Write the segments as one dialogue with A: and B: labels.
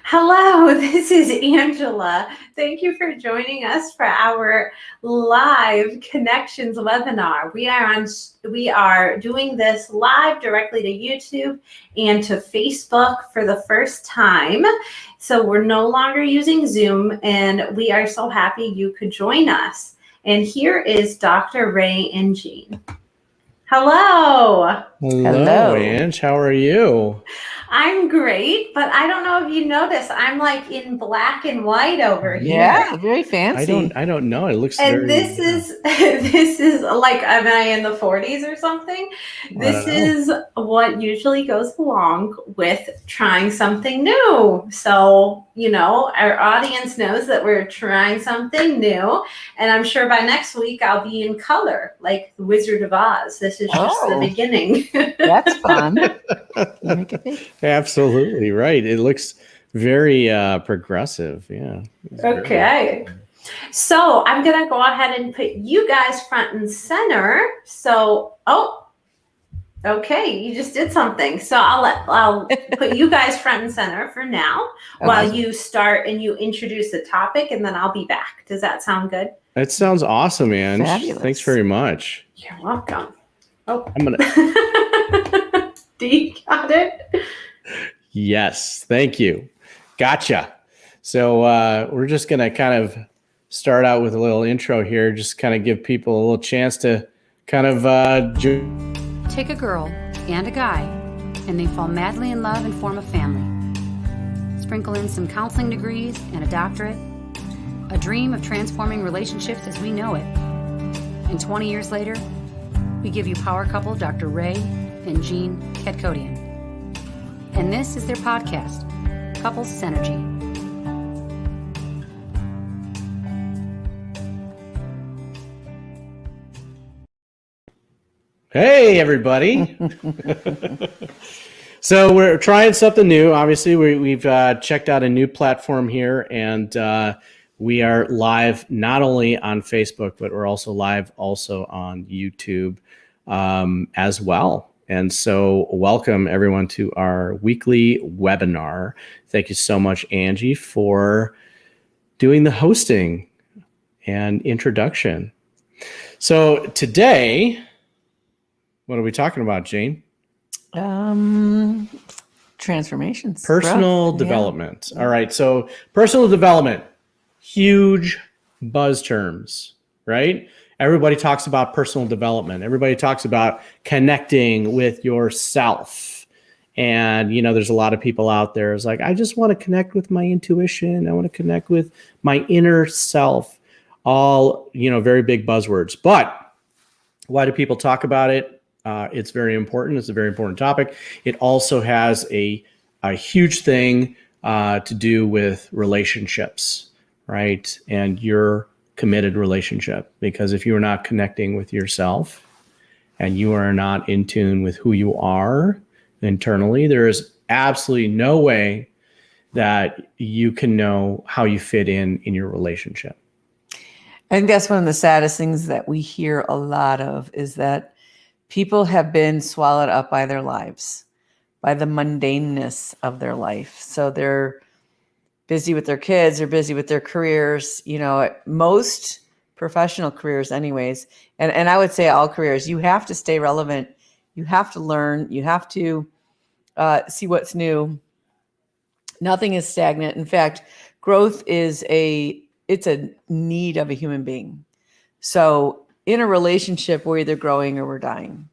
A: Hello, this is Angela. Thank you for joining us for our live connections webinar. We are doing this live directly to YouTube and to Facebook for the first time. So we're no longer using Zoom, and we are so happy you could join us. And here is Dr. Ray and Jean. Hello.
B: Hello, Ange. How are you?
A: I'm great, but I don't know if you noticed, I'm like in black and white over here.
C: Yeah, very fancy.
B: I don't know. It looks
A: And
B: very.
A: this is like, am I in the 40s or something? This is what usually goes along with trying something new. So, our audience knows that we're trying something new. And I'm sure by next week I'll be in color, like the Wizard of Oz. This is just the beginning.
C: That's fun.
B: Absolutely right. It looks very progressive. Yeah.
A: Okay. So I'm going to go ahead and put you guys front and center. So, okay, you just did something. So I'll put you guys front and center for now while you start and you introduce the topic, and then I'll be back. Does that sound good?
B: That sounds awesome, Ange.
C: Fabulous.
B: Thanks very much.
A: You're welcome. Oh,
B: I'm gonna.
A: Do you got it?
B: Yes, thank you. Gotcha. So we're just gonna kind of start out with a little intro here, just kind of give people a little chance to kind of
D: take a girl and a guy, and they fall madly in love and form a family. Sprinkle in some counseling degrees and a doctorate, a dream of transforming relationships as we know it. And 20 years later, we give you power couple Dr. Ray and Jean Kadkodian. And this is their podcast, Couples Synergy.
B: Hey, everybody. So we're trying something new. Obviously, we've checked out a new platform here, and we are live not only on Facebook, but we're also live on YouTube as well. And so welcome, everyone, to our weekly webinar. Thank you so much, Angie, for doing the hosting and introduction. So today, what are we talking about, Jane?
C: Transformations.
B: Personal development. Yeah. All right. So personal development, huge buzz terms, right? Everybody talks about personal development. Everybody talks about connecting with yourself. And, there's a lot of people out there is like, I just want to connect with my intuition. I want to connect with my inner self. All, very big buzzwords. But why do people talk about it? It's very important. It's a very important topic. It also has a huge thing to do with relationships, right? And your committed relationship. Because if you are not connecting with yourself and you are not in tune with who you are internally, there is absolutely no way that you can know how you fit in your relationship.
C: I think that's one of the saddest things that we hear a lot of is that people have been swallowed up by their lives, by the mundaneness of their life. So they're busy with their kids, they're busy with their careers, most professional careers anyways. And I would say all careers, you have to stay relevant. You have to learn. You have to see what's new. Nothing is stagnant. In fact, growth is it's a need of a human being. So in a relationship, we're either growing or we're dying.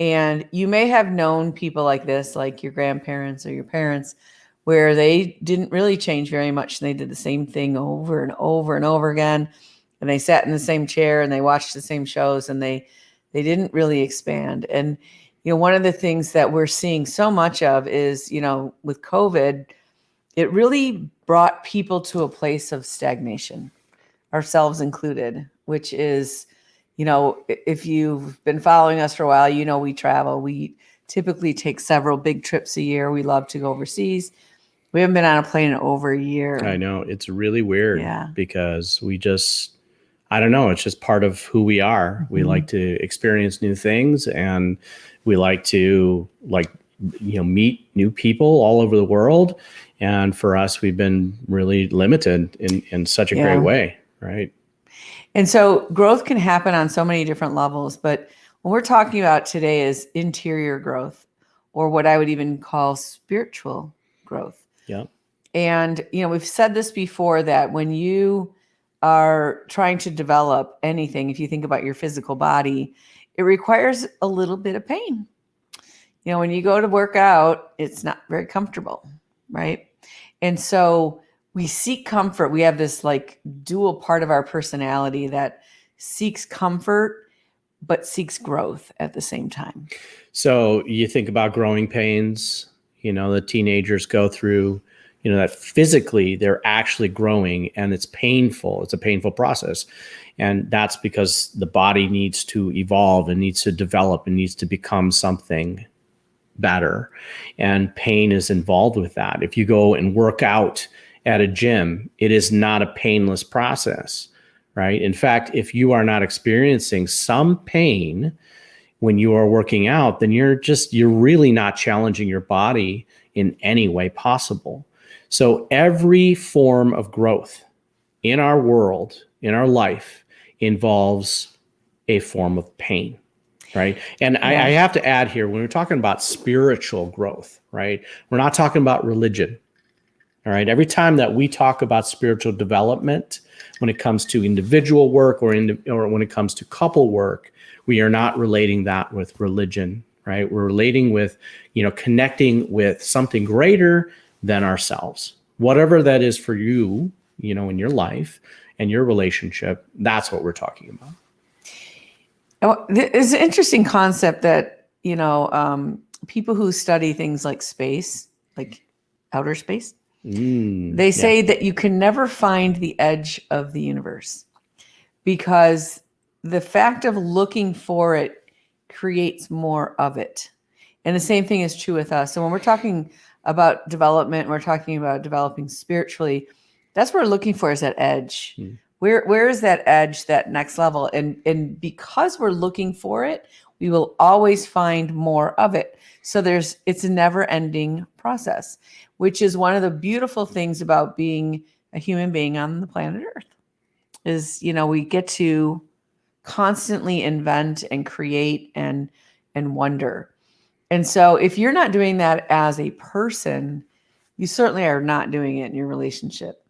C: And you may have known people like this, like your grandparents or your parents, where they didn't really change very much. And they did the same thing over and over and over again. And they sat in the same chair and they watched the same shows and they didn't really expand. And, one of the things that we're seeing so much of is, with COVID, it really brought people to a place of stagnation, ourselves included, which is, if you've been following us for a while, we travel. We typically take several big trips a year. We love to go overseas. We haven't been on a plane in over a year.
B: I know. It's really weird because I don't know. It's just part of who we are. We like to experience new things and we like to meet new people all over the world. And for us, we've been really limited in such a
C: Yeah.
B: great way, right?
C: And so growth can happen on so many different levels, but what we're talking about today is interior growth, or what I would even call spiritual growth.
B: Yeah.
C: And, we've said this before, that when you are trying to develop anything, if you think about your physical body, it requires a little bit of pain. When you go to work out, it's not very comfortable, right? And so we seek comfort. We have this like dual part of our personality that seeks comfort, but seeks growth at the same time.
B: So you think about growing pains, the teenagers go through, that physically they're actually growing, and it's painful. It's a painful process. And that's because the body needs to evolve and needs to develop and needs to become something better. And pain is involved with that. If you go and work out at a gym, it is not a painless process, right? In fact, if you are not experiencing some pain when you are working out, then you're really not challenging your body in any way possible. So every form of growth in our world, in our life, involves a form of pain, right? And I have to add here, when we're talking about spiritual growth, right, we're not talking about religion. All right. Every time that we talk about spiritual development, when it comes to individual work or when it comes to couple work, we are not relating that with religion, right? We're relating with, connecting with something greater than ourselves, whatever that is for you, in your life and your relationship. That's what we're talking about.
C: It's an interesting concept that, people who study things like space, like outer space, they say that you can never find the edge of the universe, because the fact of looking for it creates more of it. And the same thing is true with us. So when we're talking about development, we're talking about developing spiritually, that's what we're looking for, is that edge. Where is that edge, that next level? And because we're looking for it, we will always find more of it. So it's a never ending process, which is one of the beautiful things about being a human being on the planet Earth, is, we get to constantly invent and create and wonder. And so if you're not doing that as a person, you certainly are not doing it in your relationship.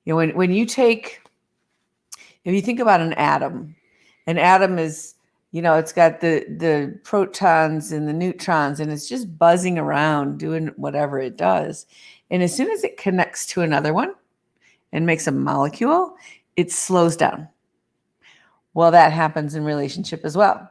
C: When you take, if you think about an atom is, it's got the protons and the neutrons, and it's just buzzing around doing whatever it does. And as soon as it connects to another one and makes a molecule, it slows down. Well, that happens in relationship as well.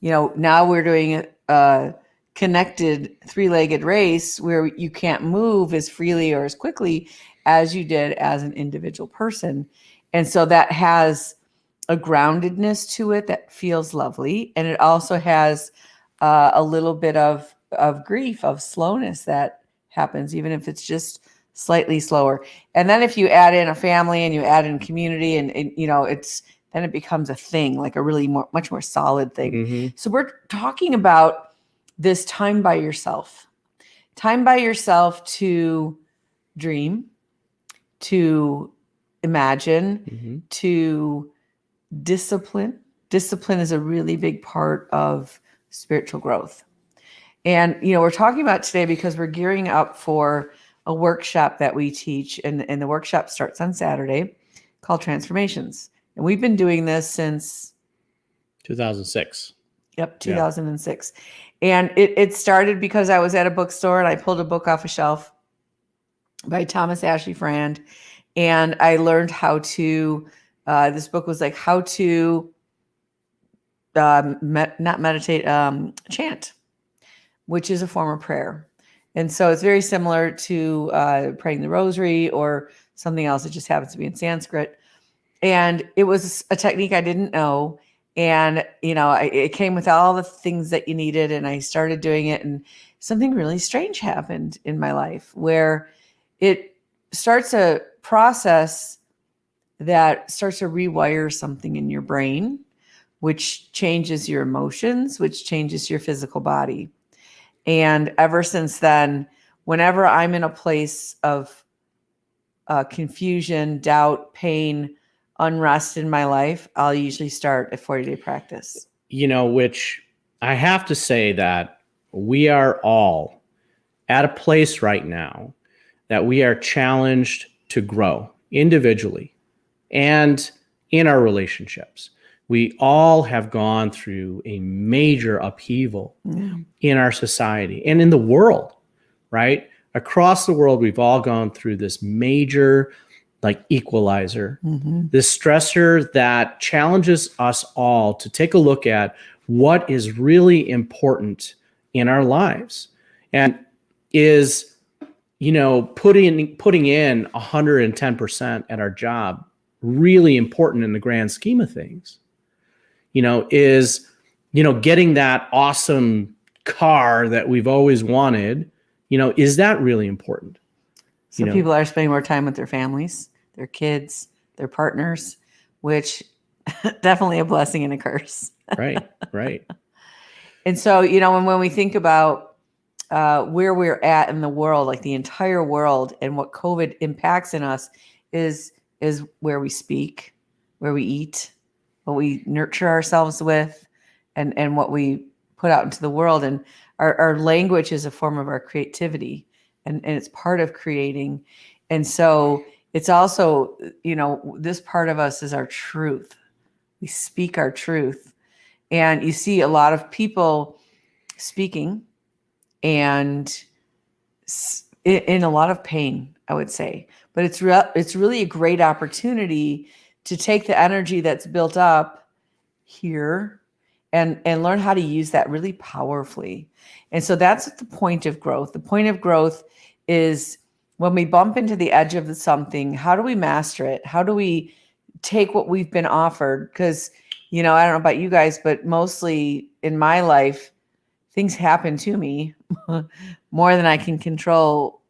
C: Now we're doing a connected three-legged race where you can't move as freely or as quickly as you did as an individual person. And so that has a groundedness to it that feels lovely. And it also has a little bit of grief, of slowness that happens, even if it's just slightly slower. And then if you add in a family and you add in community, and then it becomes a thing, like a really much more solid thing.
B: Mm-hmm.
C: So we're talking about this time by yourself to dream, to imagine, to discipline. Discipline is a really big part of spiritual growth. And, we're talking about today because we're gearing up for a workshop that we teach. And the workshop starts on Saturday, called Transformations. And we've been doing this since
B: 2006.
C: Yep, 2006. Yeah. And it started because I was at a bookstore and I pulled a book off a shelf by Thomas Ashley Frand. And I learned how to, this book was like how to not meditate, chant, which is a form of prayer. And so it's very similar to praying the rosary or something else. It just happens to be in Sanskrit. And it was a technique I didn't know. And, it came with all the things that you needed. And I started doing it. And something really strange happened in my life, where it starts a process that starts to rewire something in your brain, which changes your emotions, which changes your physical body. And ever since then, whenever I'm in a place of confusion, doubt, pain, unrest in my life, I'll usually start a 40-day practice.
B: Which I have to say that we are all at a place right now that we are challenged to grow individually and in our relationships. We all have gone through a major upheaval in our society and in the world, right? Across the world, we've all gone through this major equalizer, this stressor that challenges us all to take a look at what is really important in our lives, and is, putting in 110% at our job really important in the grand scheme of things? Is getting that awesome car that we've always wanted, is that really important?
C: So people are spending more time with their families, their kids, their partners, which definitely a blessing and a curse.
B: Right.
C: And so, when we think about where we're at in the world, like the entire world, and what COVID impacts in us is where we speak, where we eat, what we nurture ourselves with, and what we put out into the world. And our language is a form of our creativity, and it's part of creating. And so it's also, this part of us is our truth. We speak our truth. And you see a lot of people speaking and in a lot of pain, I would say. But it's really a great opportunity to take the energy that's built up here and learn how to use that really powerfully. And so that's the point of growth. The point of growth is when we bump into the edge of something, how do we master it? How do we take what we've been offered? Because, I don't know about you guys, but mostly in my life, things happen to me more than I can control.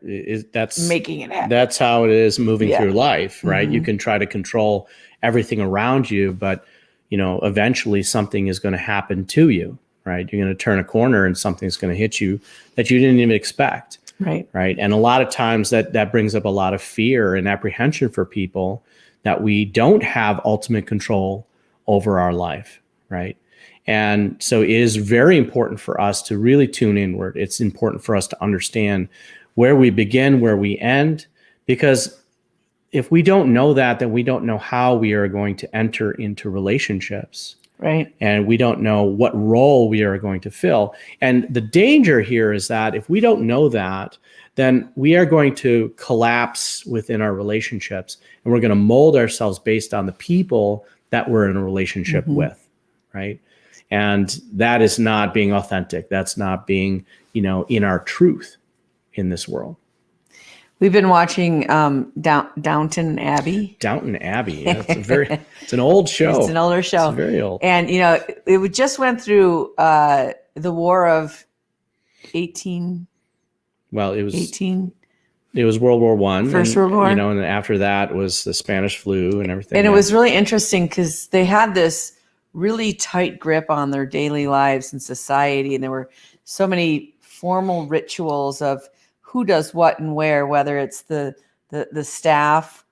B: That's
C: making it happen.
B: That's how it is moving through life, right?
C: Mm-hmm.
B: You can try to control everything around you, but eventually something is going to happen to you, right? You're going to turn a corner and something's going to hit you that you didn't even expect.
C: Right.
B: And a lot of times that brings up a lot of fear and apprehension for people, that we don't have ultimate control over our life, right? And so it is very important for us to really tune inward. It's important for us to understand where we begin, where we end, because if we don't know that, then we don't know how we are going to enter into relationships.
C: Right.
B: And we don't know what role we are going to fill. And the danger here is that if we don't know that, then we are going to collapse within our relationships, and we're going to mold ourselves based on the people that we're in a relationship with, right? And that is not being authentic. That's not being, in our truth in this world.
C: We've been watching Downton Abbey.
B: Downton Abbey. Yeah, it's an old show.
C: It's an older show.
B: It's very old.
C: And, it just went through the War of 18.
B: Well, it was
C: 18.
B: It was World War I.
C: First World War.
B: And after that was the Spanish flu and everything.
C: And it was really interesting because they had this really tight grip on their daily lives and society. And there were so many formal rituals of who does what and where, whether it's the staff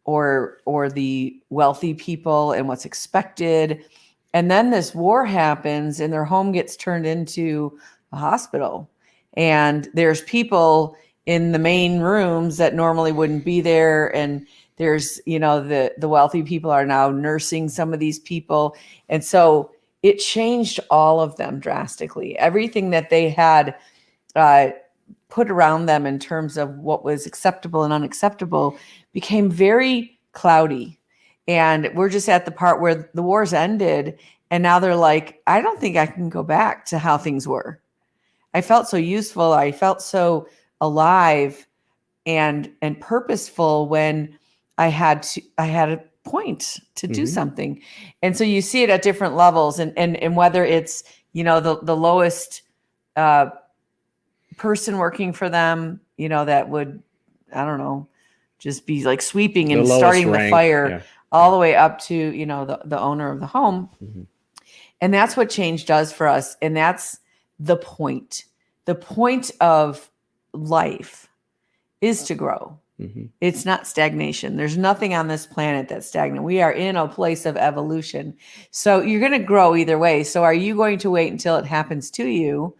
C: or the wealthy people and what's expected. And then this war happens and their home gets turned into a hospital. And there's people in the main rooms that normally wouldn't be there. And there's, the wealthy people are now nursing some of these people. And so it changed all of them drastically. Everything that they had put around them in terms of what was acceptable and unacceptable became very cloudy. And we're just at the part where the wars ended. And now they're like, I don't think I can go back to how things were. I felt so useful. I felt so alive and purposeful when I had a point to do something. And so you see it at different levels, and whether it's, the lowest person working for them, that would, I don't know, just be like sweeping and starting the fire, all the way up to, the owner of the home. And that's what change does for us. And that's the point. The point of life is to grow. It's not stagnation. There's nothing on this planet that's stagnant. We are in a place of evolution. So you're going to grow either way. So are you going to wait until it happens to you,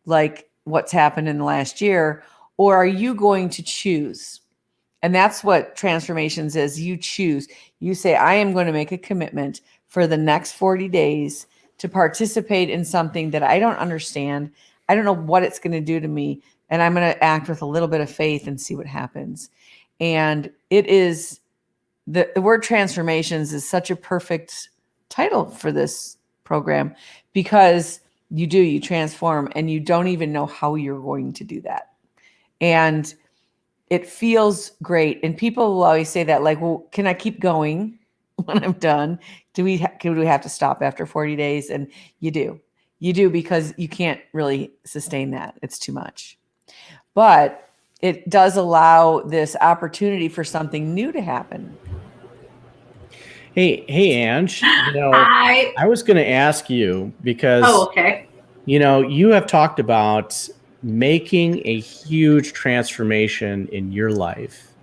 C: like what's happened in the last year, or are you going to choose? And that's what transformations is. You choose. You say, I am going to make a commitment for the next 40 days to participate in something that I don't understand. I don't know what it's going to do to me. And I'm going to act with a little bit of faith and see what happens. And it is the word transformations is such a perfect title for this program, because you transform and you don't even know how you're going to do that. And it feels great. And people will always say that, like, well, can I keep going when I'm done? Do we have to stop after 40 days? And you do, because you can't really sustain that. It's too much. But it does allow this opportunity for something new to happen.
B: Hey, Ange, I was going to ask you because,
A: okay.
B: You have talked about making a huge transformation in your life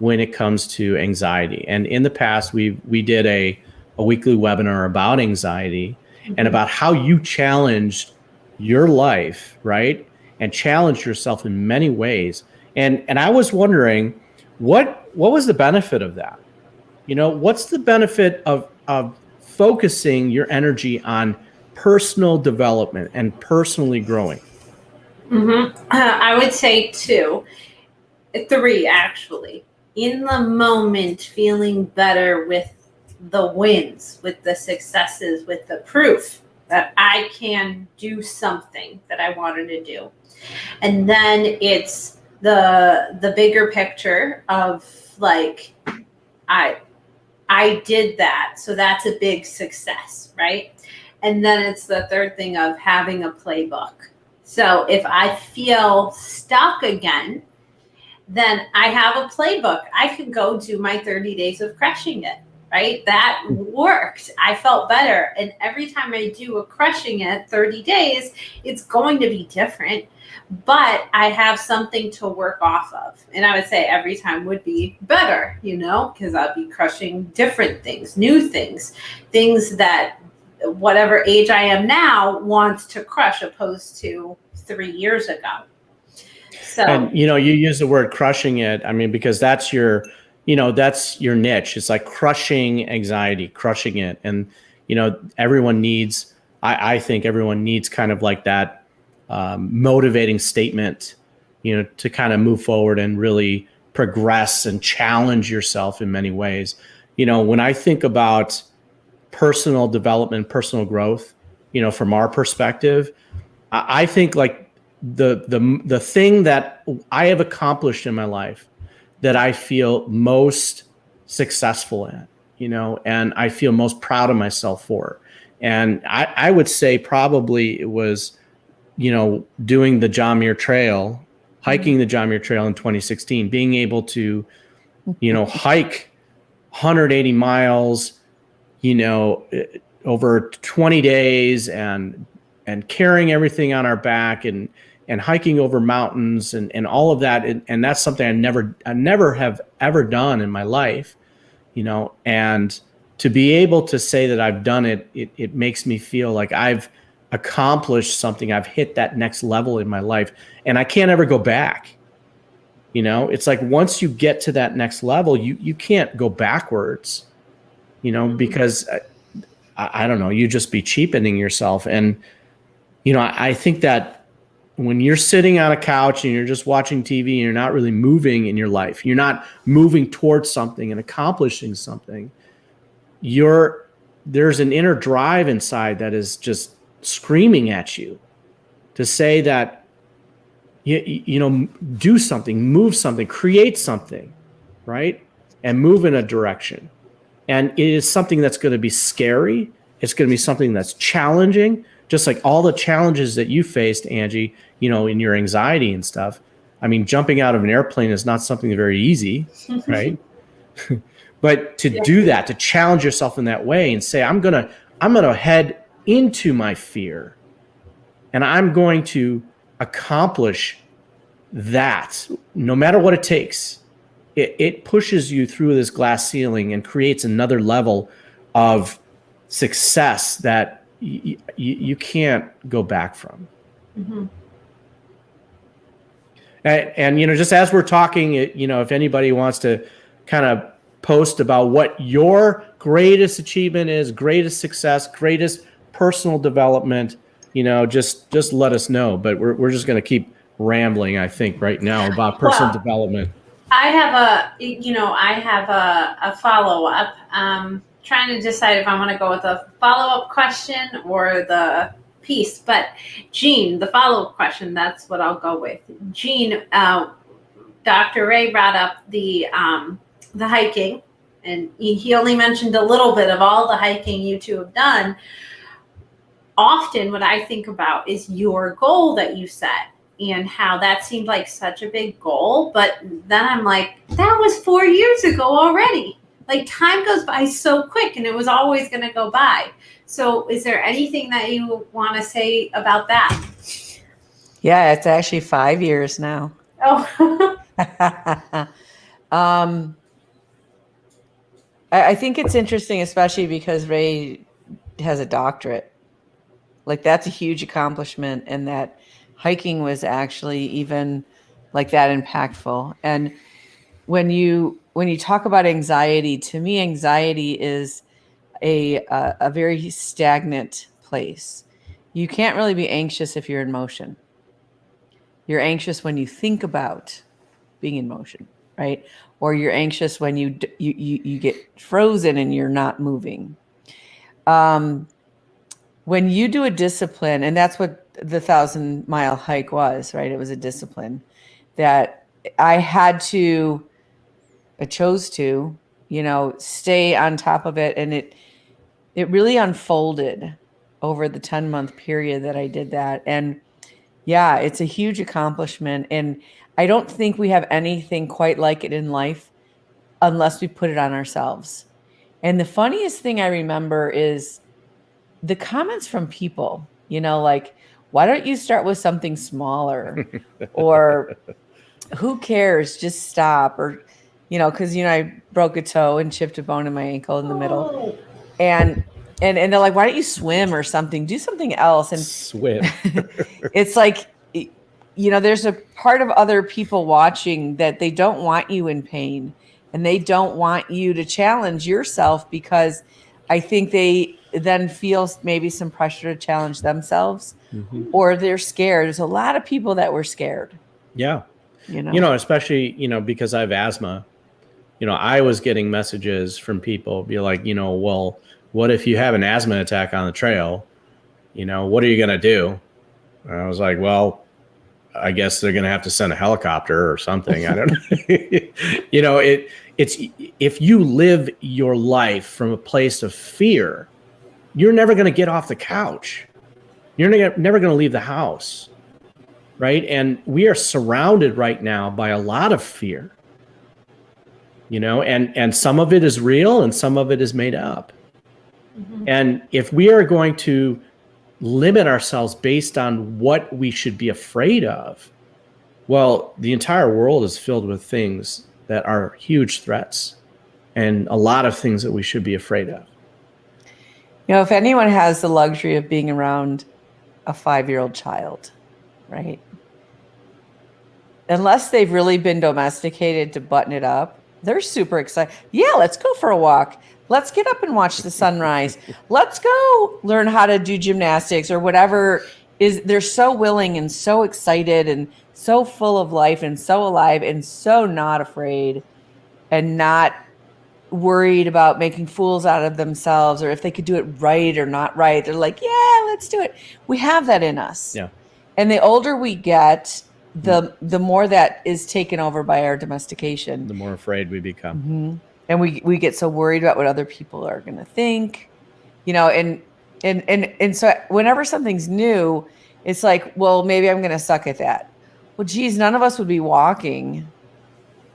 B: when it comes to anxiety. And in the past, we did a weekly webinar about anxiety and about how you challenged your life, right? And challenged yourself in many ways. And I was wondering, what was the benefit of that? What's the benefit of focusing your energy on personal development and personally growing?
A: I would say 3, actually. In the moment, feeling better with the wins, with the successes, with the proof that I can do something that I wanted to do. And then it's the bigger picture of, like, I did that, so that's a big success, right? And then it's the third thing of having a playbook. So if I feel stuck again, then I have a playbook. I can go do my 30 days of crushing it, right? That worked. I felt better. And every time I do a crushing it 30 days, it's going to be different. But I have something to work off of. And I would say every time would be better, because I'll be crushing different things, new things that whatever age I am now wants to crush, opposed to 3 years ago. So,
B: and you use the word crushing it. I mean, because that's your niche. It's like crushing anxiety, crushing it. And, everyone needs, I think everyone needs kind of like that motivating statement, to kind of move forward and really progress and challenge yourself in many ways. When I think about personal development, personal growth, from our perspective, I think like the thing that I have accomplished in my life that I feel most successful at, and I feel most proud of myself for. And I would say probably it was, doing the John Muir Trail, hiking the John Muir Trail in 2016, being able to, hike 180 miles, over 20 days and carrying everything on our back and hiking over mountains and all of that. And that's something I never have ever done in my life, and to be able to say that I've done it, it makes me feel like I've accomplished something. I've hit that next level in my life and I can't ever go back. It's like once you get to that next level, you can't go backwards, because I don't know, you just be cheapening yourself. And, I think that when you're sitting on a couch and you're just watching TV and you're not really moving in your life, you're not moving towards something and accomplishing something, there's an inner drive inside that is just screaming at you to say that, do something, move something, create something, right? And move in a direction. And it is something that's going to be scary. It's going to be something that's challenging, just like all the challenges that you faced, Angie, in your anxiety and stuff. I mean, jumping out of an airplane is not something very easy, right? But to do that, to challenge yourself in that way and say, I'm gonna head into my fear and I'm going to accomplish that no matter what it takes. It pushes you through this glass ceiling and creates another level of success that you can't go back from.
A: Mm-hmm.
B: And just as we're talking, if anybody wants to kind of post about what your greatest achievement is, greatest success, greatest personal development, just let us know. But we're just going to keep rambling, I think, right now about personal development.
A: I have a follow-up. Trying to decide if I want to go with a follow-up question or the piece. But Jean, the follow-up question, that's what I'll go with. Jean, Dr. Ray brought up the hiking, and he only mentioned a little bit of all the hiking you two have done. Often what I think about is your goal that you set and how that seemed like such a big goal. But then I'm like, that was 4 years ago already. Like, time goes by so quick, and it was always going to go by. So is there anything that you want to say about that?
C: Yeah, it's actually 5 years now.
A: Oh,
C: I think it's interesting, especially because Ray has a doctorate. Like, that's a huge accomplishment, and that hiking was actually even like that impactful. And when you talk about anxiety, to me, anxiety is a very stagnant place. You can't really be anxious if you're in motion. You're anxious when you think about being in motion, right? Or you're anxious when you get frozen and you're not moving. When you do a discipline, and that's what the 1,000-mile hike was, right? It was a discipline that I chose to, stay on top of it. And it really unfolded over the 10-month period that I did that. And yeah, it's a huge accomplishment. And I don't think we have anything quite like it in life unless we put it on ourselves. And the funniest thing I remember is the comments from people, like, why don't you start with something smaller? Or who cares? Just stop. Or, because, I broke a toe and chipped a bone in my ankle in the middle. And they're like, why don't you swim or something? Do something else. And
B: Swim.
C: It's like, there's a part of other people watching that they don't want you in pain, and they don't want you to challenge yourself, because I think they then feel maybe some pressure to challenge themselves, or they're scared. There's a lot of people that were scared.
B: Yeah. Especially, because I have asthma, I was getting messages from people be like, well, what if you have an asthma attack on the trail? What are you going to do? And I was like, well, I guess they're going to have to send a helicopter or something. I don't know. It's if you live your life from a place of fear, you're never going to get off the couch. You're never going to leave the house. Right. And we are surrounded right now by a lot of fear, and some of it is real and some of it is made up. Mm-hmm. And if we are going to limit ourselves based on what we should be afraid of, well, the entire world is filled with things that are huge threats, and a lot of things that we should be afraid of.
C: If anyone has the luxury of being around a 5-year-old child, right? Unless they've really been domesticated to button it up, they're super excited. Yeah, let's go for a walk. Let's get up and watch the sunrise. Let's go learn how to do gymnastics or whatever. They're so willing and so excited and so full of life and so alive and so not afraid and not worried about making fools out of themselves, or if they could do it right or not right. They're like, yeah, let's do it. We have that in us.
B: Yeah.
C: And the older we get, the more that is taken over by our domestication.
B: The more afraid we become.
C: Mm-hmm. And we get so worried about what other people are going to think, and so whenever something's new, it's like, well, maybe I'm going to suck at that. Well, geez, none of us would be walking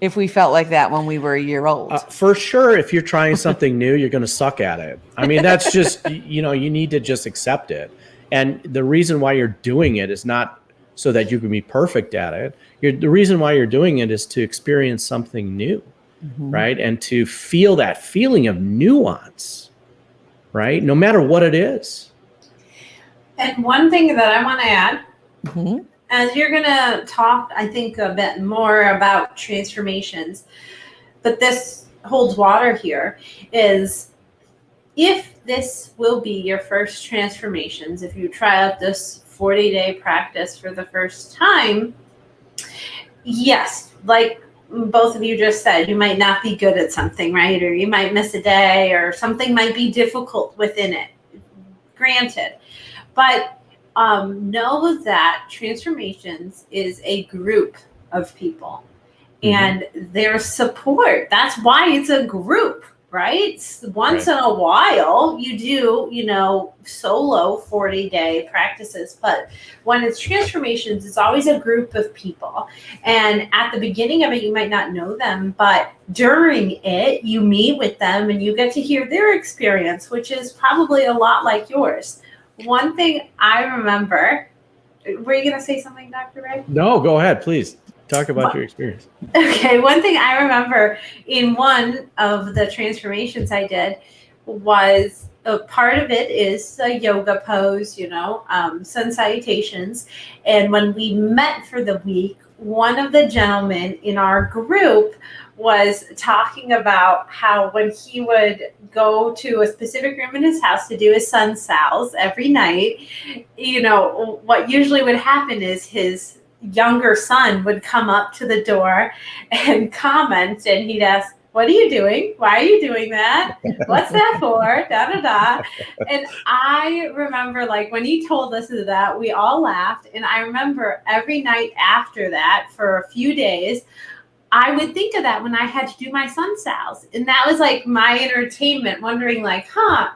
C: if we felt like that when we were a year old.
B: For sure, if you're trying something new, you're going to suck at it. I mean, that's just, you need to just accept it. And the reason why you're doing it is not so that you can be perfect at it. The reason why you're doing it is to experience something new, right? And to feel that feeling of nuance, right? No matter what it is.
A: And one thing that I want to add,
C: Mhm.
A: as you're going to talk, I think, a bit more about transformations, but this holds water here, is if this will be your first transformations, if you try out this 40-day practice for the first time, yes, like both of you just said, you might not be good at something, right? Or you might miss a day, or something might be difficult within it. Granted. But know that transformations is a group of people, and their support. That's why it's a group, right? Once in a while, you do, solo 40-day practices, but when it's transformations, it's always a group of people. And at the beginning of it, you might not know them, but during it, you meet with them and you get to hear their experience, which is probably a lot like yours. One thing I remember, were you going to say something, Dr. Ray?
B: No, go ahead, please. Talk about your experience.
A: Okay, one thing I remember in one of the transformations I did was a part of it is a yoga pose, sun salutations. And when we met for the week, one of the gentlemen in our group was talking about how when he would go to a specific room in his house to do his sun sals every night, what usually would happen is his younger son would come up to the door and comment, and he'd ask, "What are you doing? Why are you doing that? What's that for?" Da da da. And I remember, when he told us that, we all laughed. And I remember every night after that, for a few days, I would think of that when I had to do my sun sals. And that was my entertainment, wondering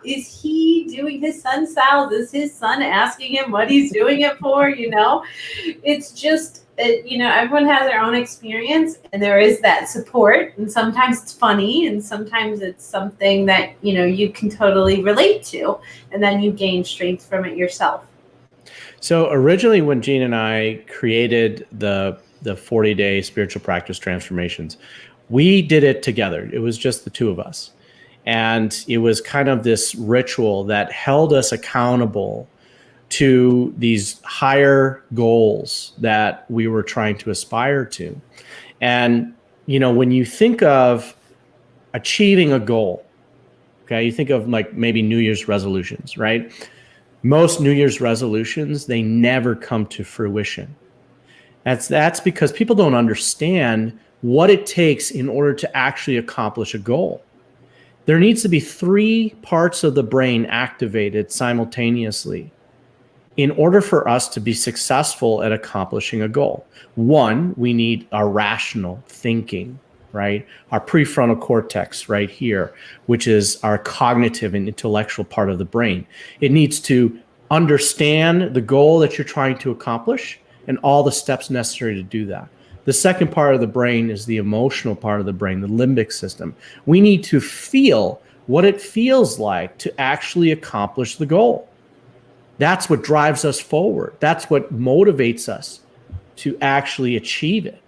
A: is he doing his sun sals? Is his son asking him what he's doing it for? It's just, everyone has their own experience, and there is that support. And sometimes it's funny, and sometimes it's something that, you can totally relate to, and then you gain strength from it yourself.
B: So originally when Jean and I created the 40-day spiritual practice transformations, we did it together. It was just the two of us. And it was kind of this ritual that held us accountable to these higher goals that we were trying to aspire to. And, when you think of achieving a goal, okay, you think of maybe New Year's resolutions, right? Most New Year's resolutions, they never come to fruition. That's because people don't understand what it takes in order to actually accomplish a goal. There needs to be 3 parts of the brain activated simultaneously in order for us to be successful at accomplishing a goal. 1, we need our rational thinking, right? Our prefrontal cortex right here, which is our cognitive and intellectual part of the brain. It needs to understand the goal that you're trying to accomplish and all the steps necessary to do that. The second part of the brain is the emotional part of the brain, the limbic system. We need to feel what it feels like to actually accomplish the goal. That's what drives us forward. That's what motivates us to actually achieve it.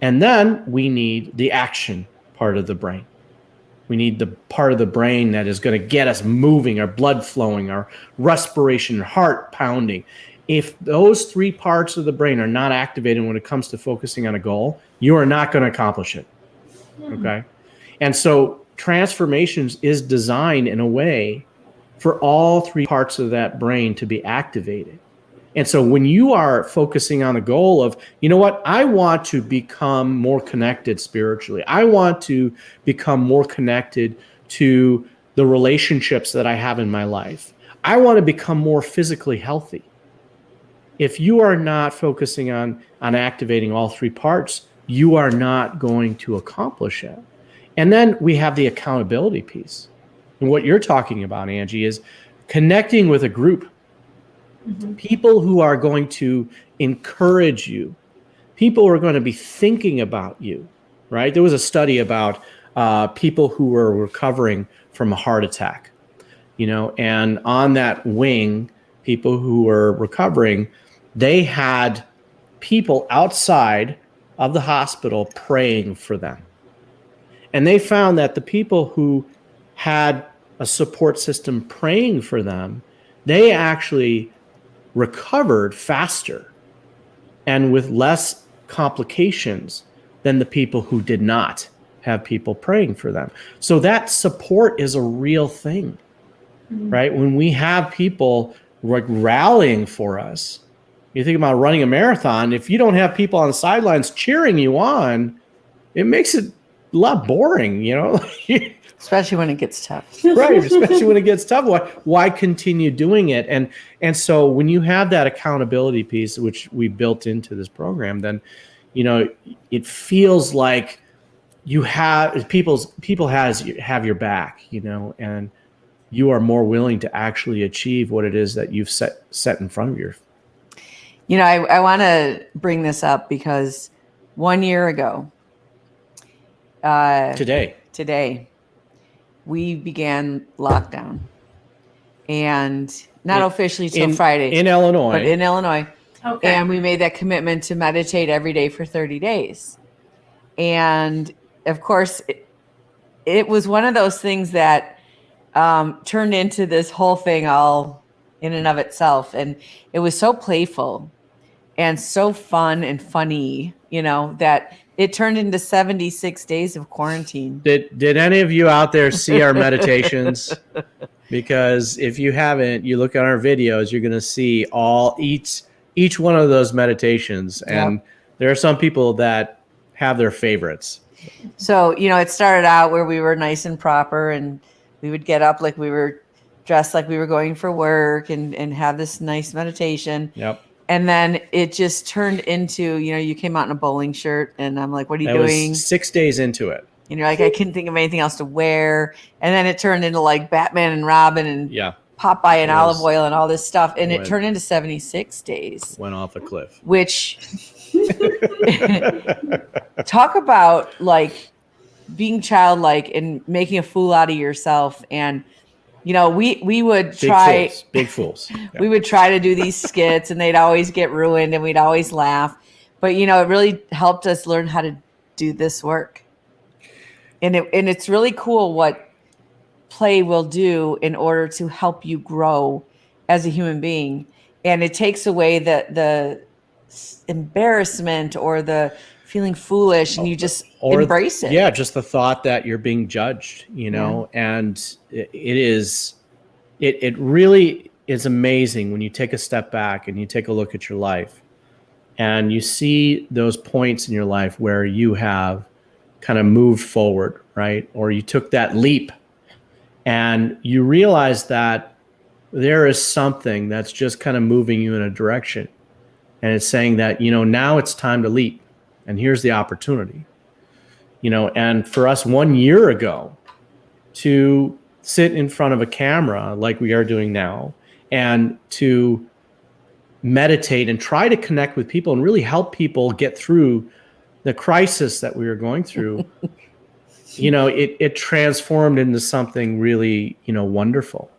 B: And then we need the action part of the brain. We need the part of the brain that is going to get us moving, our blood flowing, our respiration, heart pounding. If those 3 parts of the brain are not activated when it comes to focusing on a goal, you are not going to accomplish it. Okay? And so transformations is designed in a way for all 3 parts of that brain to be activated. And so when you are focusing on a goal of, I want to become more connected spiritually. I want to become more connected to the relationships that I have in my life. I want to become more physically healthy. If you are not focusing on activating all 3 parts, you are not going to accomplish it. And then we have the accountability piece. And what you're talking about, Angie, is connecting with a group. People who are going to encourage you. People who are going to be thinking about you, right? There was a study about people who were recovering from a heart attack, and on that wing, people who were recovering, they had people outside of the hospital praying for them. And they found that the people who had a support system praying for them, they actually recovered faster and with less complications than the people who did not have people praying for them. So that support is a real thing, right? When we have people like rallying for us, you think about running a marathon, if you don't have people on the sidelines cheering you on, it makes it a lot boring, you know?
C: Especially when it gets tough.
B: Right, especially when it gets tough. Why continue doing it? And so when you have that accountability piece, which we built into this program, then, you know, it feels like you have people have your back, you know, and you are more willing to actually achieve what it is that you've set in front of you.
C: You know, I want to bring this up because 1 year ago, today, we began lockdown, and not officially till Friday
B: in Illinois,
C: but in Illinois.
A: Okay.
C: And we made that commitment to meditate every day for 30 days. And of course, it was one of those things that turned into this whole thing all in and of itself. And it was so playful and so fun and funny, you know, that it turned into 76 days of quarantine.
B: Did any of you out there see our meditations? Because if you haven't, you look at our videos, you're going to see each one of those meditations. And there are some people that have their favorites.
C: So, you know, it started out where we were nice and proper, and we would get up like we were dressed like we were going for work and have this nice meditation.
B: Yep.
C: And then it just turned into, you know, you came out in a bowling shirt, and I'm like, what are you
B: That
C: doing?
B: was 6 days into it.
C: And you're like, I couldn't think of anything else to wear. And then it turned into like Batman and Robin and Popeye and olive oil and all this stuff. And it turned into 76 days.
B: Went off a cliff.
C: Which, talk about like being childlike and making a fool out of yourself. And, you know, we would try.
B: Big fools. Yeah.
C: We would try to do these skits, and they'd always get ruined, and we'd always laugh. But, you know, it really helped us learn how to do this work. And it's really cool what play will do in order to help you grow as a human being. And it takes away the embarrassment or the feeling foolish, and you just embrace it.
B: Yeah, just the thought that you're being judged, you know, and it really is amazing when you take a step back and you take a look at your life and you see those points in your life where you have kind of moved forward, right? Or you took that leap and you realize that there is something that's just kind of moving you in a direction. And it's saying that, you know, now it's time to leap. And here's the opportunity, you know. And for us 1 year ago to sit in front of a camera like we are doing now and to meditate and try to connect with people and really help people get through the crisis that we were going through, you know, it transformed into something really, you know, wonderful.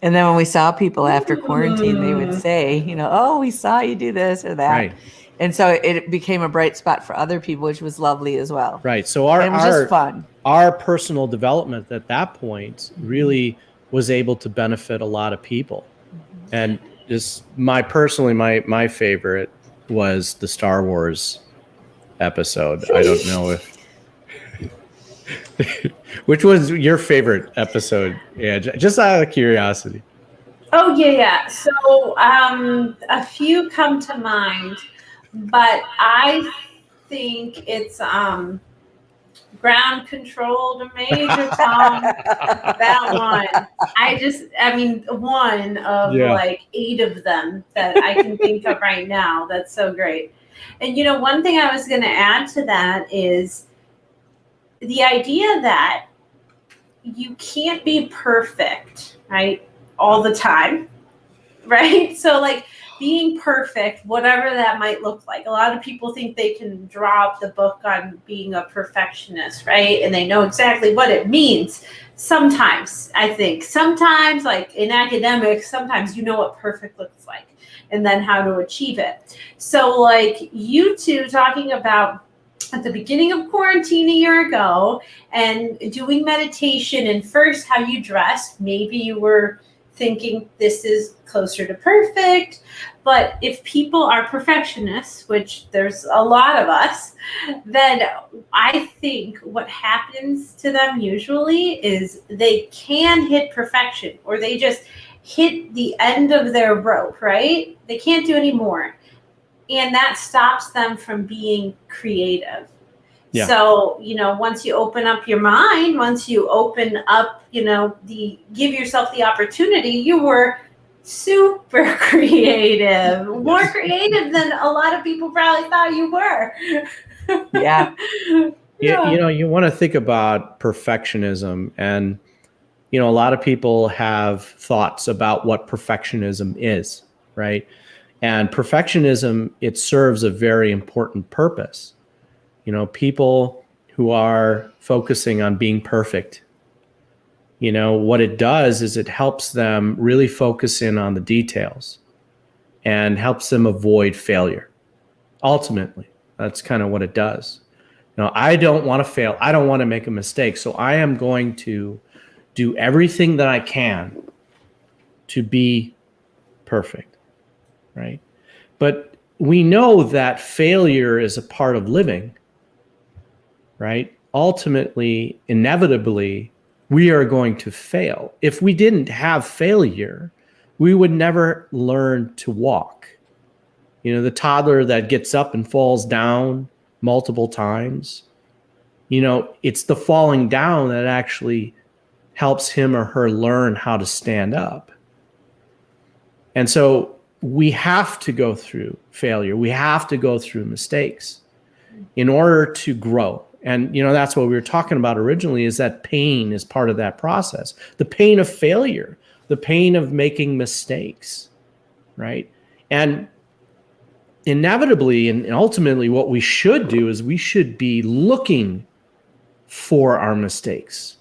C: And then when we saw people after quarantine, they would say, you know, oh, we saw you do this or that.
B: Right.
C: And so it became a bright spot for other people, which was lovely as well.
B: Right. So
C: it was just fun.
B: Our personal development at that point really was able to benefit a lot of people. And just my favorite was the Star Wars episode. I don't know if which was your favorite episode? Yeah, just out of curiosity.
A: Oh yeah. So a few come to mind. But I think it's Ground Control to Major Tom. That one. I mean, one of like 8 of them that I can think of right now. That's so great. And, you know, one thing I was going to add to that is the idea that you can't be perfect, right, all the time, right? So, like, being perfect, whatever that might look like. A lot of people think they can draw up the book on being a perfectionist, right? And they know exactly what it means. Sometimes, I think, sometimes like in academics, sometimes you know what perfect looks like and then how to achieve it. So like you two talking about at the beginning of quarantine a year ago and doing meditation, and first how you dressed, maybe you were thinking this is closer to perfect. But if people are perfectionists, which there's a lot of us, then I think what happens to them usually is they can hit perfection, or they just hit the end of their rope, right? They can't do any more. And that stops them from being creative.
B: Yeah.
A: So, once you open up your mind, once you open up, give yourself the opportunity, you were super creative, more creative than a lot of people probably thought you were.
C: Yeah.
B: You want to think about perfectionism, and a lot of people have thoughts about what perfectionism is, right? And perfectionism, it serves a very important purpose. People who are focusing on being perfect, what it does is it helps them really focus in on the details and helps them avoid failure. Ultimately, that's kind of what it does. I don't want to fail. I don't want to make a mistake. So I am going to do everything that I can to be perfect, right? But we know that failure is a part of living, right? Ultimately, inevitably, we are going to fail. If we didn't have failure, we would never learn to walk. The toddler that gets up and falls down multiple times, it's the falling down that actually helps him or her learn how to stand up. And so we have to go through failure. We have to go through mistakes in order to grow. And, that's what we were talking about originally, is that pain is part of that process. The pain of failure, the pain of making mistakes, right? And inevitably and ultimately what we should do is we should be looking for our mistakes.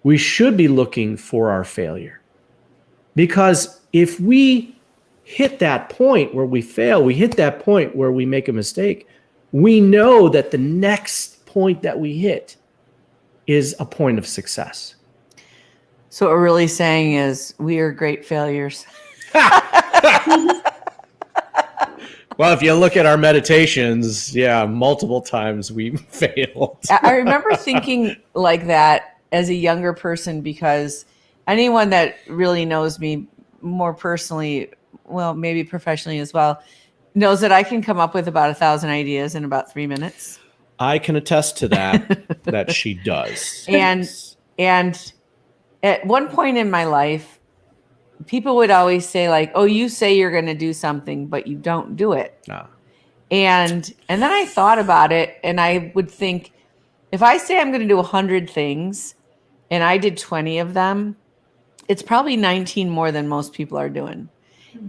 B: We should be looking for our failure. Because if we hit that point where we fail, we hit that point where we make a mistake, we know that the next point that we hit is a point of success.
C: So what we're really saying is we are great failures.
B: Well, if you look at our meditations, multiple times we failed.
C: I remember thinking like that as a younger person, because anyone that really knows me more personally, well, maybe professionally as well, knows that I can come up with about 1,000 ideas in about 3 minutes.
B: I can attest to that, that she does.
C: And at one point in my life, people would always say like, oh, you say you're going to do something, but you don't do it.
B: Ah.
C: And then I thought about it, and I would think, if I say I'm going to do 100 things and I did 20 of them, it's probably 19 more than most people are doing.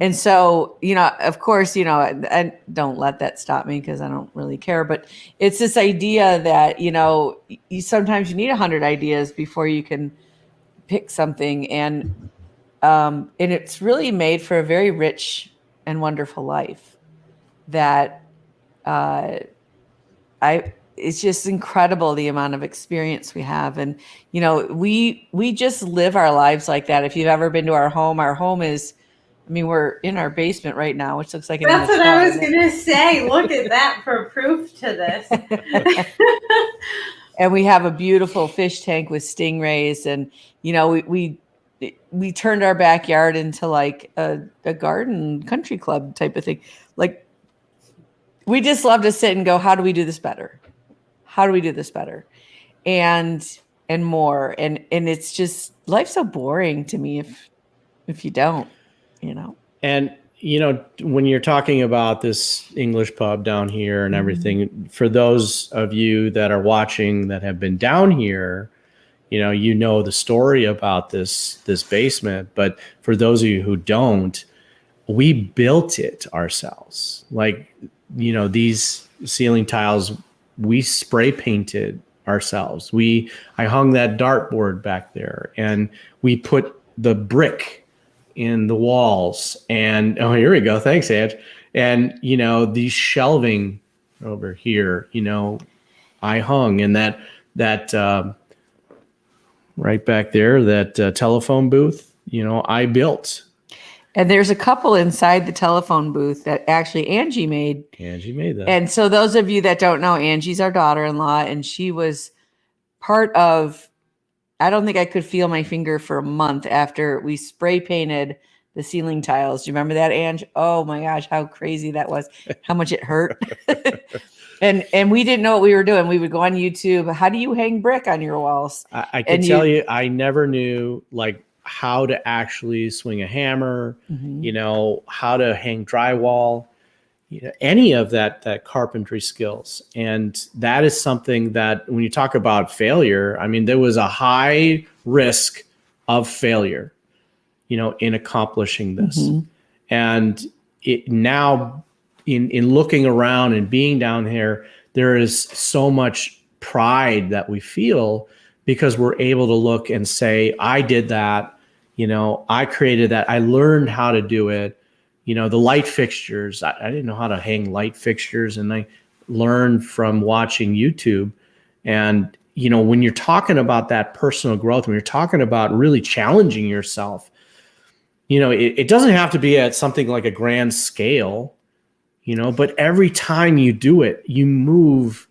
C: And so, of course, and don't let that stop me because I don't really care. But it's this idea that, sometimes you need 100 ideas before you can pick something. And it's really made for a very rich and wonderful life that it's just incredible the amount of experience we have. And, we just live our lives like that. If you've ever been to our home is, we're in our basement right now, which looks like
A: that's what I was going to say. Look at that for proof to this.
C: And we have a beautiful fish tank with stingrays, and we turned our backyard into like a garden country club type of thing. Like, we just love to sit and go, how do we do this better? How do we do this better? And more. And it's just, life's so boring to me if you don't.
B: And, when you're talking about this English pub down here and everything, for those of you that are watching that have been down here, the story about this basement. But for those of you who don't, we built it ourselves. Like, these ceiling tiles, we spray painted ourselves. I hung that dartboard back there, and we put the brick in the walls. And here we go. Thanks, Ange. And these shelving over here, I hung, and that right back there, that telephone booth, I built.
C: And there's a couple inside the telephone booth that actually Angie made.
B: Angie made that.
C: And so those of you that don't know, Angie's our daughter-in-law, and she was part of, I don't think I could feel my finger for a month after we spray painted the ceiling tiles. Do you remember that, Ange? Oh my gosh, how crazy that was. How much it hurt. And we didn't know what we were doing. We would go on YouTube. How do you hang brick on your walls?
B: I can tell you, I never knew how to actually swing a hammer, how to hang drywall, any of that carpentry skills. And that is something that when you talk about failure, I mean, there was a high risk of failure, in accomplishing this. And now in looking around and being down here, there is so much pride that we feel because we're able to look and say, I did that. I created that. I learned how to do it. The light fixtures, I didn't know how to hang light fixtures, and I learned from watching YouTube. And, when you're talking about that personal growth, when you're talking about really challenging yourself, it doesn't have to be at something like a grand scale, but every time you do it, you move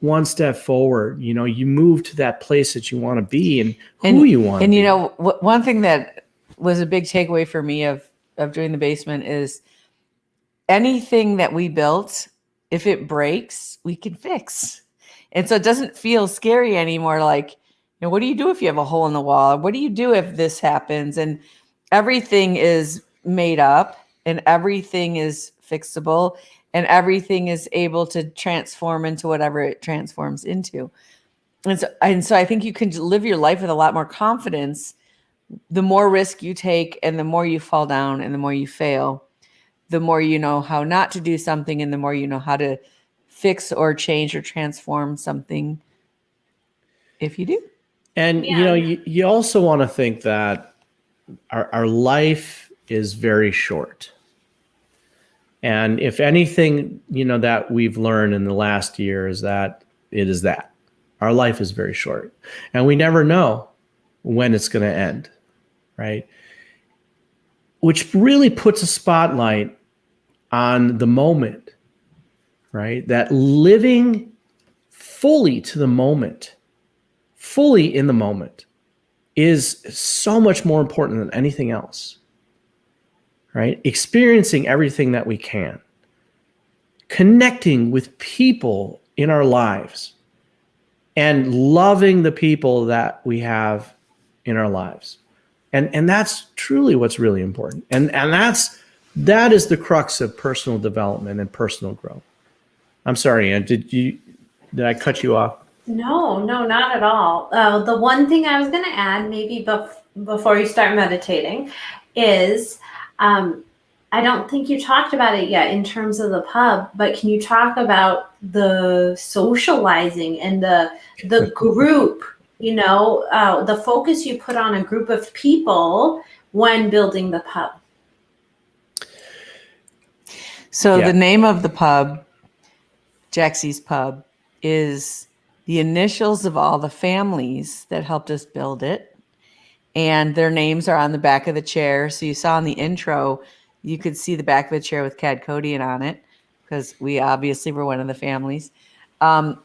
B: one step forward. You move to that place that you want to be and who you want to be.
C: And one thing that was a big takeaway for me of doing the basement is anything that we built, if it breaks, we can fix. And so it doesn't feel scary anymore. Like, what do you do if you have a hole in the wall? What do you do if this happens? And everything is made up and everything is fixable. And everything is able to transform into whatever it transforms into. And so I think you can live your life with a lot more confidence. The more risk you take and the more you fall down and the more you fail, the more you know how not to do something and the more you know how to fix or change or transform something if you do.
B: And, you also want to think that our life is very short. And if anything, that we've learned in the last year is that our life is very short, and we never know when it's going to end, right? Which really puts a spotlight on the moment, right? That living fully to the moment, fully in the moment, is so much more important than anything else. Right? Experiencing everything that we can, connecting with people in our lives, and loving the people that we have in our lives. And that's truly what's really important. And that is the crux of personal development and personal growth. I'm sorry, Ann, did I cut you off?
A: No, not at all. The one thing I was going to add, maybe before you start meditating, is I don't think you talked about it yet in terms of the pub, but can you talk about the socializing and the group, the focus you put on a group of people when building the pub?
C: So the name of the pub, Jaxie's Pub, is the initials of all the families that helped us build it. And their names are on the back of the chair. So you saw in the intro, you could see the back of the chair with Cadcodian on it because we obviously were one of the families. But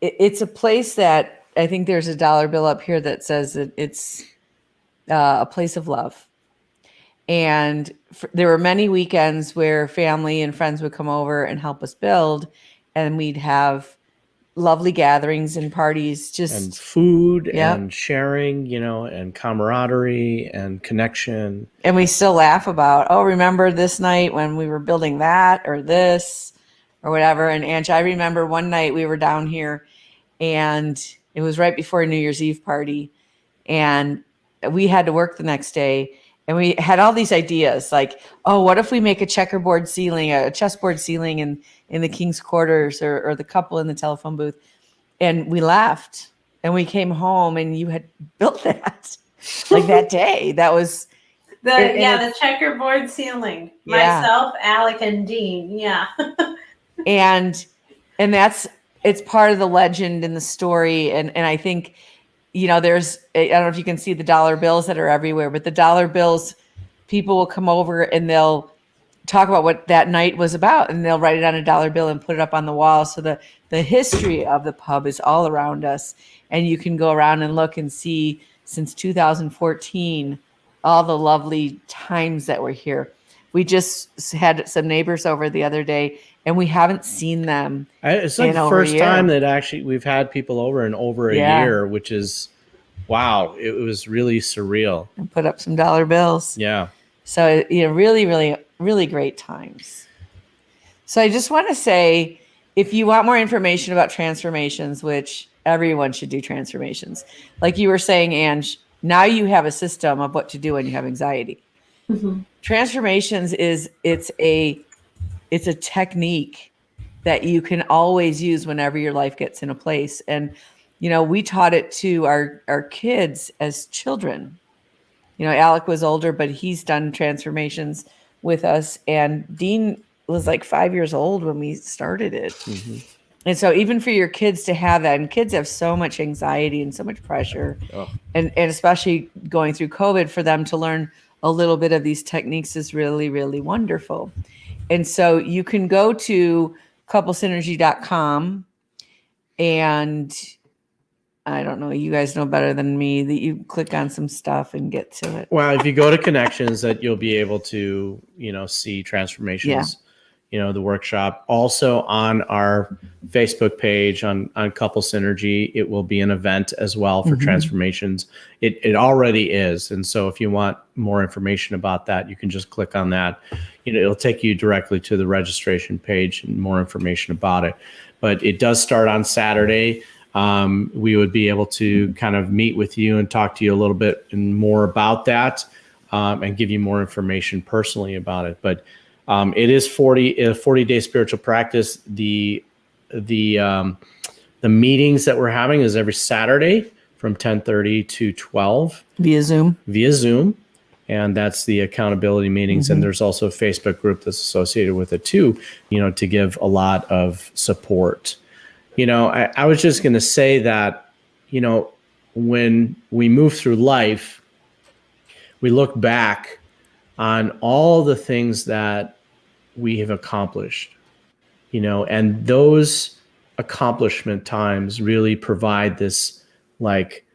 C: it's a place that I think there's a dollar bill up here that says that it's a place of love. And there were many weekends where family and friends would come over and help us build, and we'd have lovely gatherings and parties,
B: and food,
C: yep,
B: and sharing, and camaraderie and connection.
C: And we still laugh about, remember this night when we were building that or this or whatever. And Ange, I remember one night we were down here and it was right before a New Year's Eve party, and we had to work the next day, and we had all these ideas like, oh, what if we make a checkerboard ceiling, a chessboard ceiling in the king's quarters, or the couple in the telephone booth. And we laughed, and we came home, and you had built that like that day. That was
A: The checkerboard ceiling.
C: Yeah.
A: Myself, Alec, and Dean. Yeah.
C: and it's part of the legend and the story. And I think, there's, I don't know if you can see the dollar bills that are everywhere, but the dollar bills, people will come over and they'll talk about what that night was about, and they'll write it on a dollar bill and put it up on the wall. So the history of the pub is all around us, and you can go around and look and see since 2014 all the lovely times that were here. We just had some neighbors over the other day, and we haven't seen them.
B: It's like the first time that actually we've had people over in over a year, which is, wow, it was really surreal.
C: And put up some dollar bills.
B: Yeah.
C: So, really, really, really great times. So I just want to say, if you want more information about transformations, which everyone should do transformations, like you were saying, Ange, now you have a system of what to do when you have anxiety.
A: Mm-hmm.
C: Transformations it's a technique that you can always use whenever your life gets in a place. And, we taught it to our kids as children. Alec was older, but he's done transformations with us. And Dean was like 5 years old when we started it. Mm-hmm. And so even for your kids to have that, and kids have so much anxiety and so much pressure, and especially going through COVID, for them to learn a little bit of these techniques is really, really wonderful. And so you can go to couplesynergy.com, and I don't know, you guys know better than me, that you click on some stuff and get to it.
B: Well, if you go to connections, that you'll be able to, see transformations, the workshop. Also on our Facebook page on Couple Synergy, it will be an event as well for transformations. It already is. And so if you want more information about that, you can just click on that. It'll take you directly to the registration page and more information about it. But it does start on Saturday. We would be able to kind of meet with you and talk to you a little bit and more about that, and give you more information personally about it. But it is 40-day spiritual practice. The meetings that we're having is every Saturday from 10:30 to 12
C: via Zoom.
B: And that's the accountability meetings. And there's also a Facebook group that's associated with it too, to give a lot of support. I was just going to say that, when we move through life, we look back on all the things that we have accomplished, and those accomplishment times really provide this like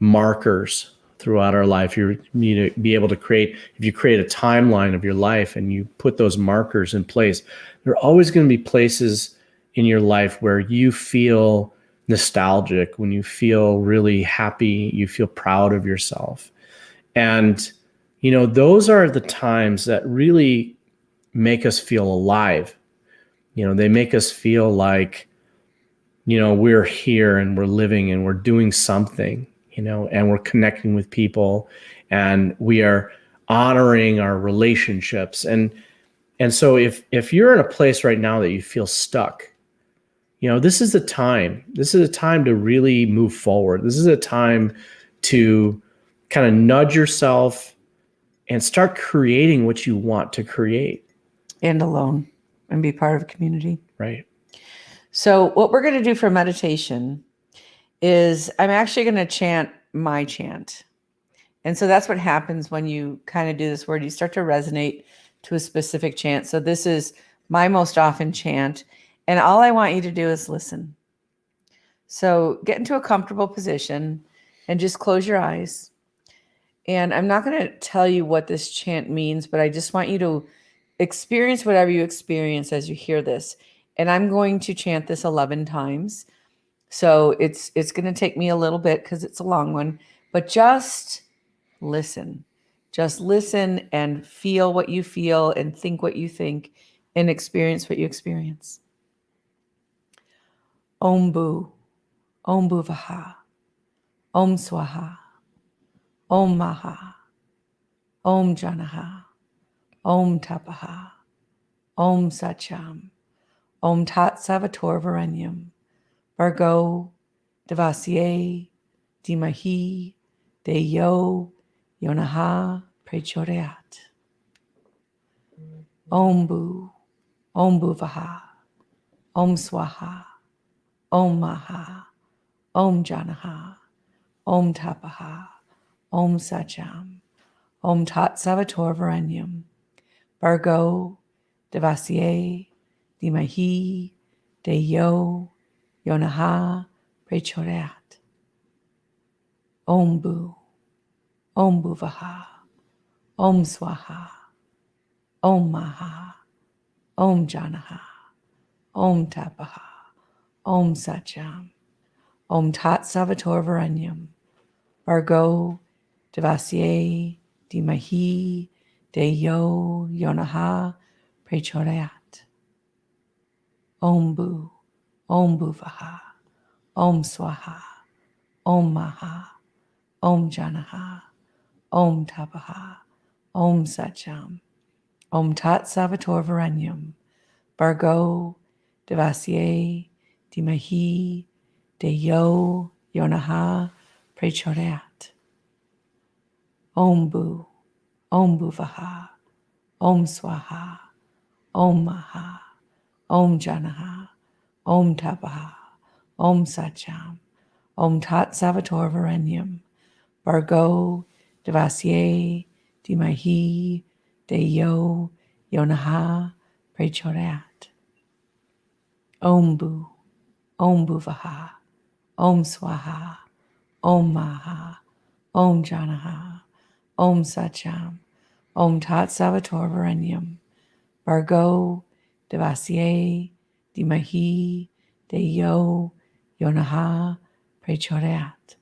B: markers throughout our life. You need to be able to create a timeline of your life and you put those markers in place, there are always going to be places in your life where you feel nostalgic, when you feel really happy, you feel proud of yourself. And, those are the times that really make us feel alive. They make us feel like, we're here and we're living and we're doing something, and we're connecting with people and we are honoring our relationships. And so if you're in a place right now that you feel stuck, this is a time to really move forward. This is a time to kind of nudge yourself and start creating what you want to create.
C: And alone, and be part of a community.
B: Right.
C: So what we're going to do for meditation is I'm actually going to chant my chant. And so that's what happens when you kind of do this word. You start to resonate to a specific chant. So this is my most often chant. And all I want you to do is listen. So get into a comfortable position and just close your eyes. And I'm not going to tell you what this chant means, but I just want you to experience whatever you experience as you hear this. And I'm going to chant this 11 times. So it's going to take me a little bit because it's a long one, but just listen. Just listen and feel what you feel and think what you think and experience what you experience. Om Bu, Om Bhuvaha, Om Swaha, Om Maha, Om Janaha, Om Tapaha, Om Sacham, Om Tat Savator Varenyam, Bargo, Devasye, Dimahi, Deyo, Yonaha, Prechoreat. Om Bu, Om Buvaha, Om Swaha, Om Maha, Om Janaha, Om Tapaha, Om Sacham, Om Tat Savator Varenyam, Bargo, Devasye, Dimahi, Deyo, Yonaha, Prechoreat. Om Bu, Om Buvaha, Om Swaha, Om Maha, Om Janaha, Om Tapaha, Om Sacham, Om Tat Savator Varenyam, Bargo, Devasye, Dimahi, Deyo, Yonaha, Prechoreat. Om Bu, Om Buvaha, Om Swaha, Om Maha, Om Janaha, Om Tapaha, Om Sacham, Om Tat Savator Varenyam, Bargo, Devasye, Dimahi, Deyo, Yonaha, Prechoreat. Om Bu, Om Buvaha, Om Swaha, Om Maha, Om Janaha, Om Tapaha, Om Sacham, Om Tat Savator Varenyam, Bargo, Devasye, Dimahi, Deyo, Yonaha, Prechoreat. Om Bu, Om Buvaha, Om Swaha, Om Maha, Om Janaha, Om Sacham, Om Tat Savator Varenyam, Bargo, Devasye, Dimahi, Deyo, Yonaha, Prechoreat.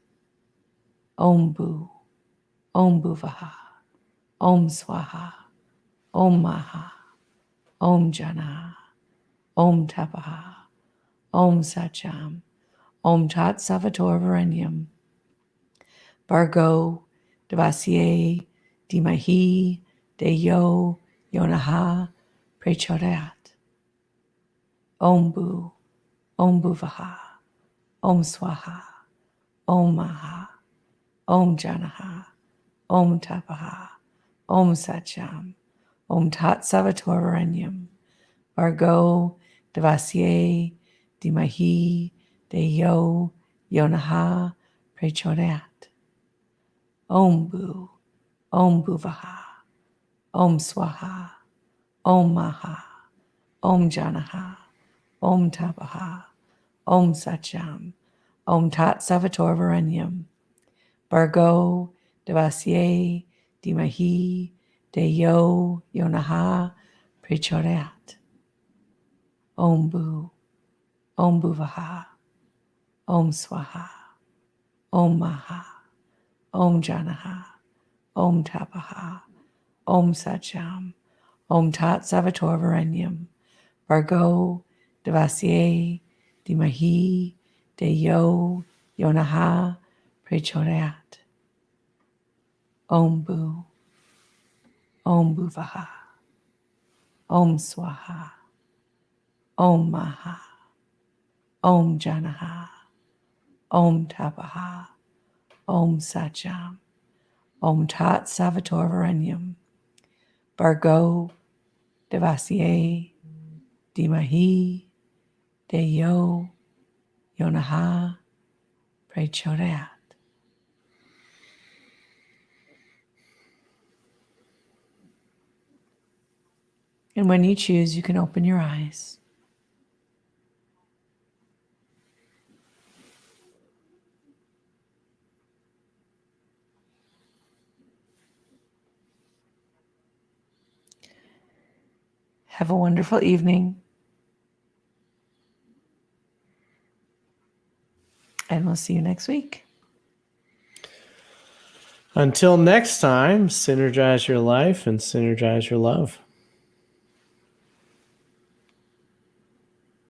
C: Om Bu, Om Buvaha, Om Swaha, Om Maha, Om Janaha, Om Tapaha, Om Sacham, Om Tat Savator Varenyam, Bargo, Devasye, Dimahi, Deyo, Yonaha, Prechoreat. Om Bu, Om Buvaha, Om Swaha, Om Maha, Om Janaha, Om Tapaha, Om Sacham, Om Tat Savator Varenyam, Bargo, Devasye, Dimahi, Deyo, Yonaha, Prechoreat. Om Bu, Om Buvaha, Om Swaha, Om Maha, Om Janaha, Om Tapaha, Om Sacham, Om Tat Savator Varenyam, Bargo, Devasye, Dimahi, Deyo, Yonaha, Prechoreat. Om Bu, Om Buvaha, Om Swaha, Om Maha, Om Janaha, Om Tapaha, Om Sacham, Om Tat Savator Varenyam, Bargo, Devasye, Dimahi, Deyo, Yonaha, Prechoreat. Om Bu, Om Buvaha, Om Swaha, Om Maha, Om Janaha, Om Tapaha, Om Sacham, Om Tat Savator Varenyam, Bargo, Devasye, Dimahi, Deyo, Yonaha, Prechoreat. And when you choose, you can open your eyes. Have a wonderful evening. And we'll see you next week.
B: Until next time, synergize your life and synergize your love.